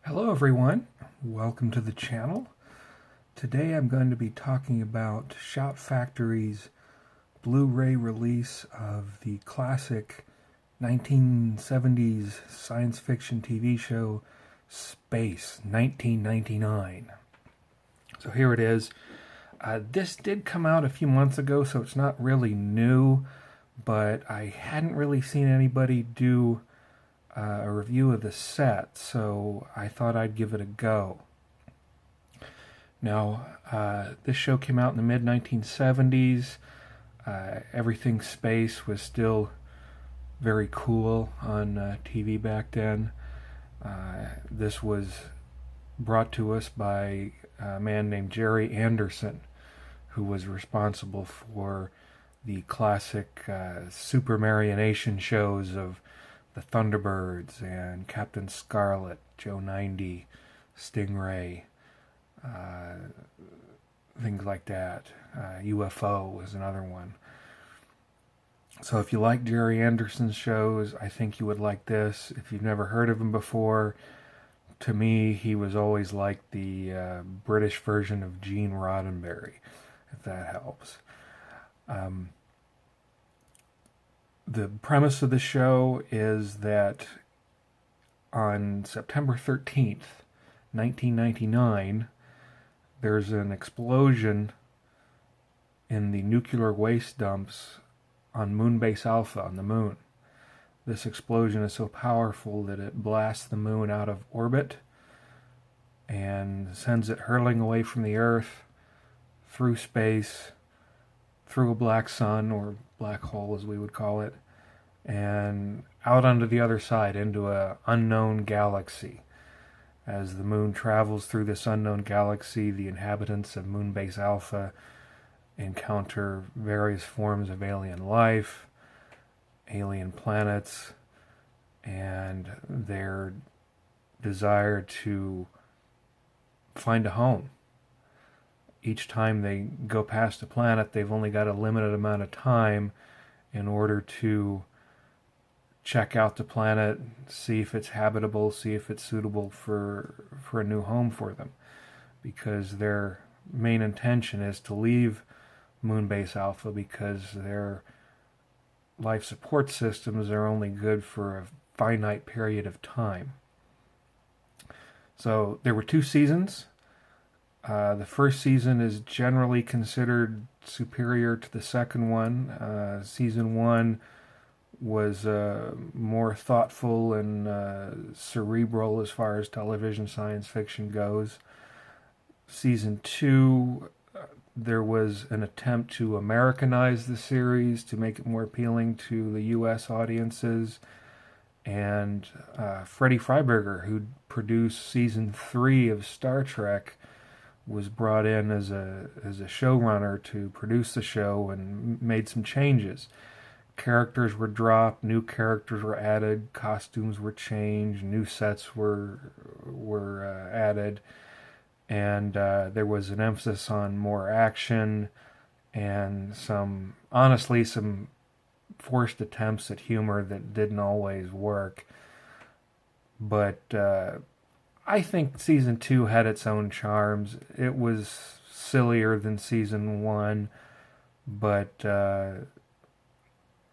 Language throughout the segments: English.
Hello everyone, welcome to the channel. Today I'm going to be talking about Shout Factory's Blu-ray release of the classic 1970s science fiction TV show Space 1999. So here it is. This did come out a few months ago, so it's not really new, but I hadn't really seen anybody do a review of the set, so I thought I'd give it a go. Now, this show came out in the mid-1970s. Everything space was still very cool on TV back then. This was brought to us by a man named Jerry Anderson, who was responsible for the classic super marionation shows of the Thunderbirds and Captain Scarlet, Joe 90, Stingray, things like that. UFO was another one. So if you like Jerry Anderson's shows, I think you would like this. If you've never heard of him before, to me, he was always like the British version of Gene Roddenberry, if that helps. The premise of the show is that on September 13th, 1999, there's an explosion in the nuclear waste dumps on Moonbase Alpha on the moon. This explosion is so powerful that it blasts the moon out of orbit and sends it hurtling away from the Earth, through space, through a black sun, or black hole as we would call it, and out onto the other side into an unknown galaxy. As the moon travels through this unknown galaxy, the inhabitants of Moonbase Alpha encounter various forms of alien life, alien planets, and their desire to find a home. Each time they go past a planet, they've only got a limited amount of time in order to check out the planet, see if it's habitable, see if it's suitable for a new home for them. Because their main intention is to leave Moonbase Alpha because their life support systems are only good for a finite period of time. So there were 2 seasons. The first season is generally considered superior to the second one. Season 1 was more thoughtful and cerebral as far as television science fiction goes. Season 2, there was an attempt to Americanize the series to make it more appealing to the U.S. audiences. And Freddie Freiberger, who produced Season 3 of Star Trek, was brought in as a showrunner to produce the show and made some changes. Characters were dropped, new characters were added, costumes were changed, new sets were added, and there was an emphasis on more action and some forced attempts at humor that didn't always work. But I think Season 2 had its own charms. It was sillier than Season 1, but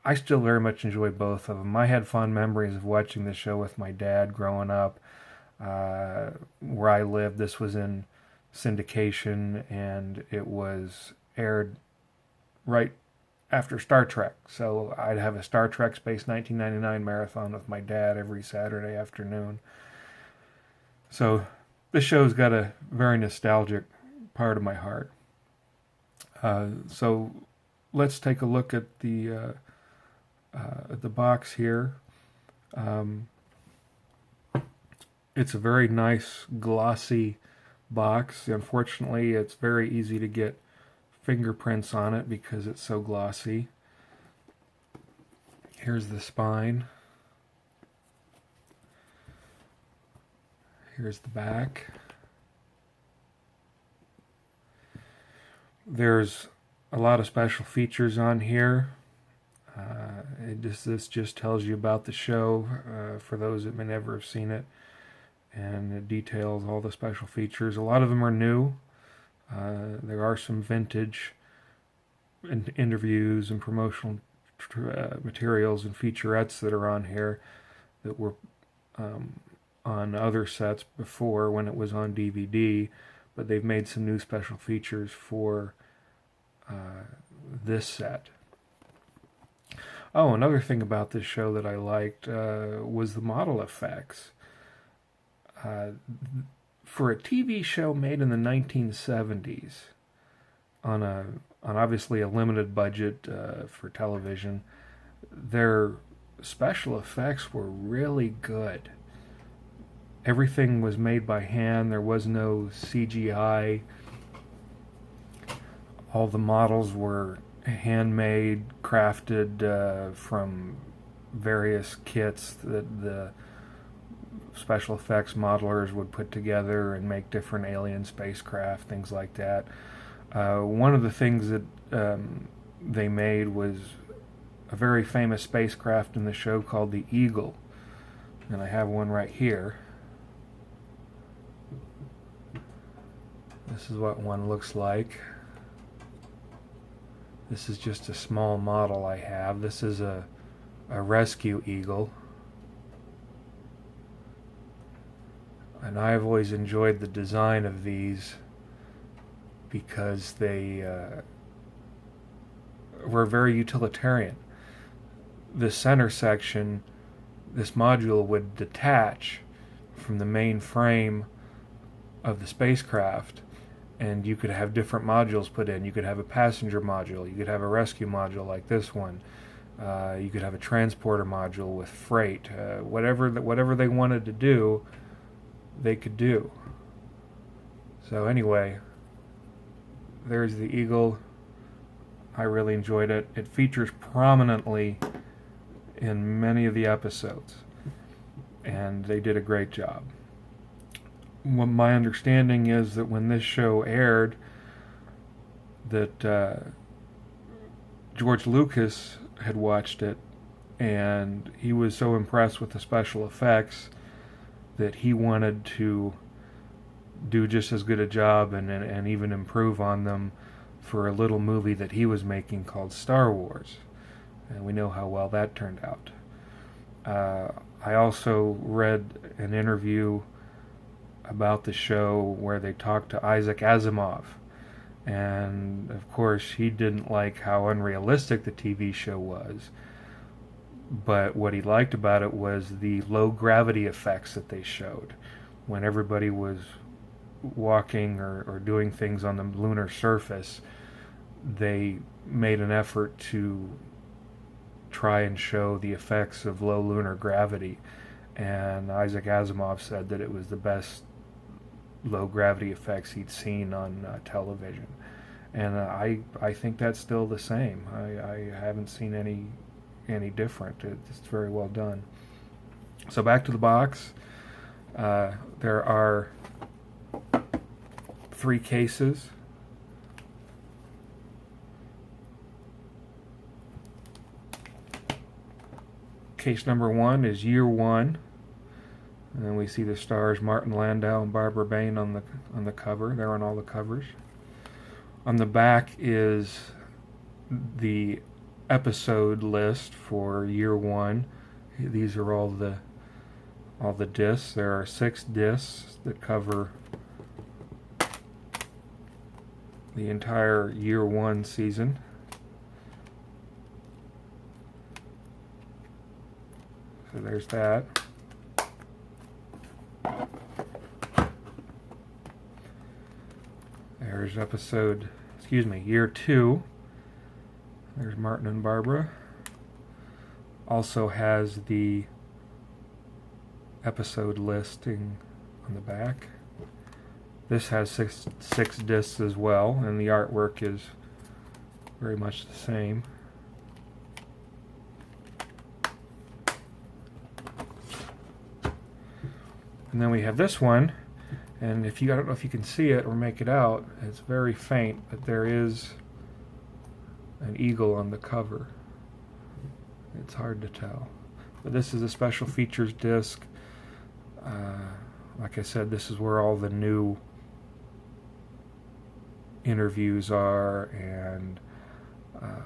I still very much enjoy both of them. I had fond memories of watching the show with my dad growing up. Where I lived, this was in syndication, and it was aired right after Star Trek. So I'd have a Star Trek Space 1999 marathon with my dad every Saturday afternoon. So this show's got a very nostalgic part of my heart. So let's take a look at the box here. It's a very nice glossy box. Unfortunately, it's very easy to get fingerprints on it because it's so glossy. Here's the spine. Here's the back. There's a lot of special features on here. This just tells you about the show for those that may never have seen it. and it details all the special features. A lot of them are new. There are some vintage interviews and promotional materials and featurettes that are on here that were on other sets before when it was on DVD, but they've made some new special features for this set. Oh, another thing about this show that I liked was the model effects. For a TV show made in the 1970s, on obviously a limited budget for television, their special effects were really good. Everything was made by hand. There was no CGI. All the models were handmade, crafted from various kits that the special effects modelers would put together and make different alien spacecraft, things like that. One of the things that they made was a very famous spacecraft in the show called the Eagle, and I have one right here. This is what one looks like. This is just a small model I have. This is a rescue Eagle. And I've always enjoyed the design of these because they were very utilitarian. The center section, this module would detach from the main frame of the spacecraft, and you could have different modules put in. You could have a passenger module, you could have a rescue module like this one, you could have a transporter module with freight. Whatever they wanted to do, they could do. So anyway, there's the Eagle. I really enjoyed it. It features prominently in many of the episodes, and they did a great job. What my understanding is that when this show aired, that George Lucas had watched it, and he was so impressed with the special effects that he wanted to do just as good a job and even improve on them for a little movie that he was making called Star Wars. And we know how well that turned out. I also read an interview about the show where they talked to Isaac Asimov, and of course he didn't like how unrealistic the TV show was, but what he liked about it was the low gravity effects that they showed when everybody was walking or doing things on the lunar surface. They made an effort to try and show the effects of low lunar gravity, and Isaac Asimov said that it was the best low gravity effects he'd seen on television, and I think that's still the same. I haven't seen any different. It's very well done. So back to the box. There are 3 cases. Case number 1 is Year 1. And then we see the stars Martin Landau and Barbara Bain on the cover. They're on all the covers. On the back is the episode list for Year 1. These are all the discs. There are 6 discs that cover the entire Year 1 season. So there's that. There's Year 2. There's Martin and Barbara. Also has the episode listing on the back. This has six discs as well, and the artwork is very much the same. And then we have this one, and I don't know if you can see it or make it out, it's very faint, but there is an eagle on the cover. It's hard to tell. But this is a special features disc. Like I said, this is where all the new interviews are, and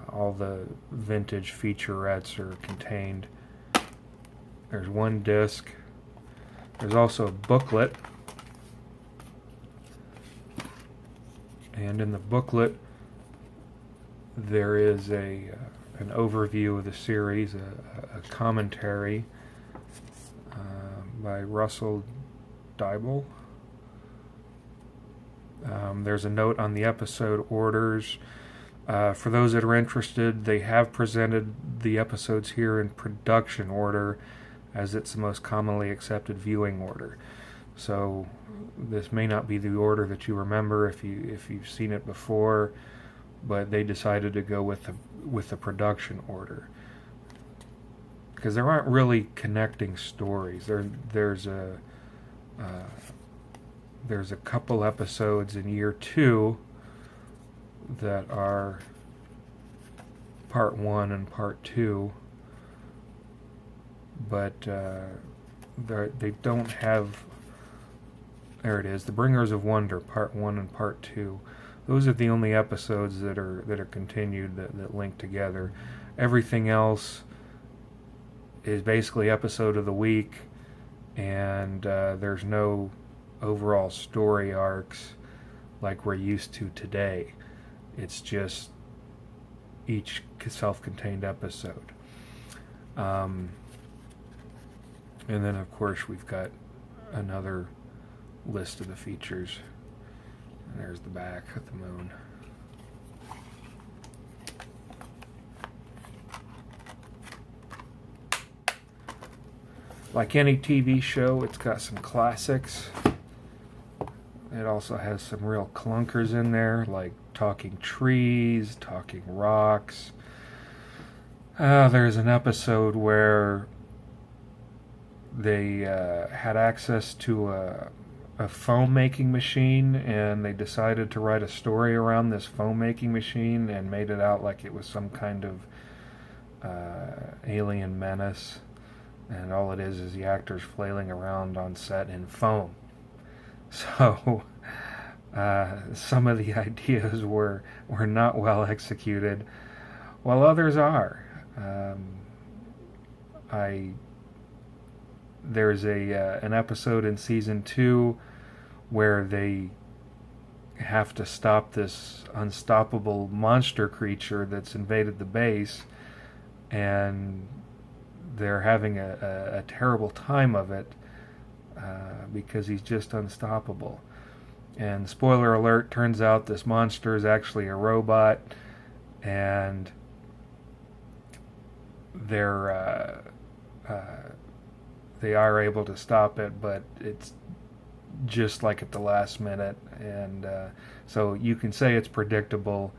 all the vintage featurettes are contained. There's one disc. There's also a booklet, and in the booklet there is an overview of the series, a commentary by Russell Dybel. There's a note on the episode orders. For those that are interested, they have presented the episodes here in production order, as it's the most commonly accepted viewing order. So this may not be the order that you remember if you've seen it before, but they decided to go with the production order because there aren't really connecting stories. There's a couple episodes in year 2 that are part 1 and part 2, but they don't have. There it is, The Bringers of Wonder, part 1 and part 2. Those are the only episodes that are continued that link together. Everything else is basically episode of the week, and there's no overall story arcs like we're used to today. It's just each self-contained episode. And then, of course, we've got another list of the features. And there's the back of the moon. Like any TV show, it's got some classics. It also has some real clunkers in there, like Talking Trees, Talking Rocks. There's an episode where they had access to a foam making machine, and they decided to write a story around this foam making machine and made it out like it was some kind of alien menace, and all it is the actors flailing around on set in foam. So some of the ideas were not well executed, while others are. There's an episode in season 2 where they have to stop this unstoppable monster creature that's invaded the base, and they're having a terrible time of it because he's just unstoppable. And spoiler alert, turns out this monster is actually a robot, and they are able to stop it, but it's just like at the last minute, and so you can say it's predictable,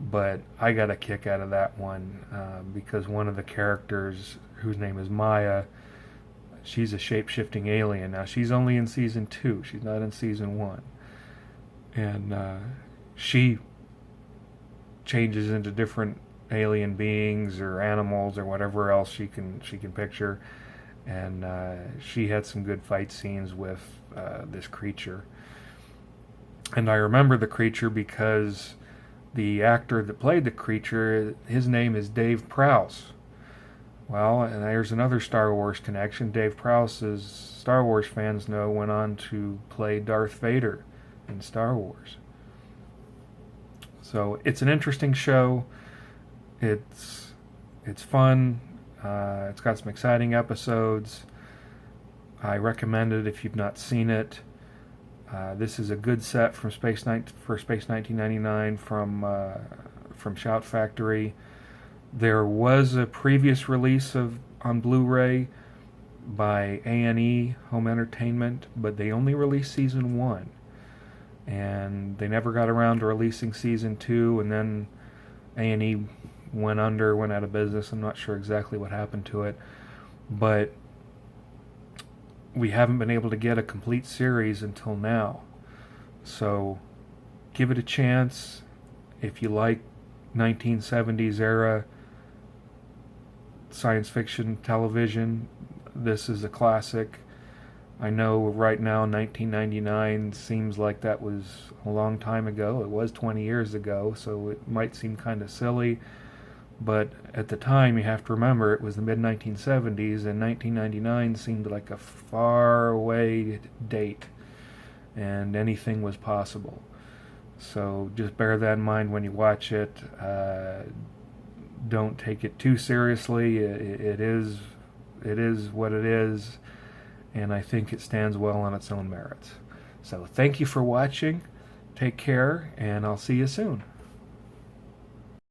but I got a kick out of that one because one of the characters, whose name is Maya, she's a shape-shifting alien. Now, she's only in season 2, she's not in season 1, and she changes into different alien beings or animals or whatever else she can picture. And she had some good fight scenes with this creature. And I remember the creature because the actor that played the creature, his name is Dave Prowse. Well, and there's another Star Wars connection. Dave Prowse, as Star Wars fans know, went on to play Darth Vader in Star Wars. So it's an interesting show. It's fun. It's got some exciting episodes. I recommend it if you've not seen it. This is a good set for Space 1999 from Shout Factory. There was a previous release on Blu-ray by A&E Home Entertainment, but they only released season 1, and they never got around to releasing season 2. And then A&E went out of business. I'm not sure exactly what happened to it, but we haven't been able to get a complete series until now. So give it a chance if you like 1970s era science fiction television. This is a classic. I know right now 1999 seems like that was a long time ago. It was 20 years ago, so it might seem kind of silly. But at the time, you have to remember it was the mid 1970s, and 1999 seemed like a far away date, and anything was possible. So just bear that in mind when you watch it. Don't take it too seriously. It is what it is, and I think it stands well on its own merits. So thank you for watching. Take care, and I'll see you soon.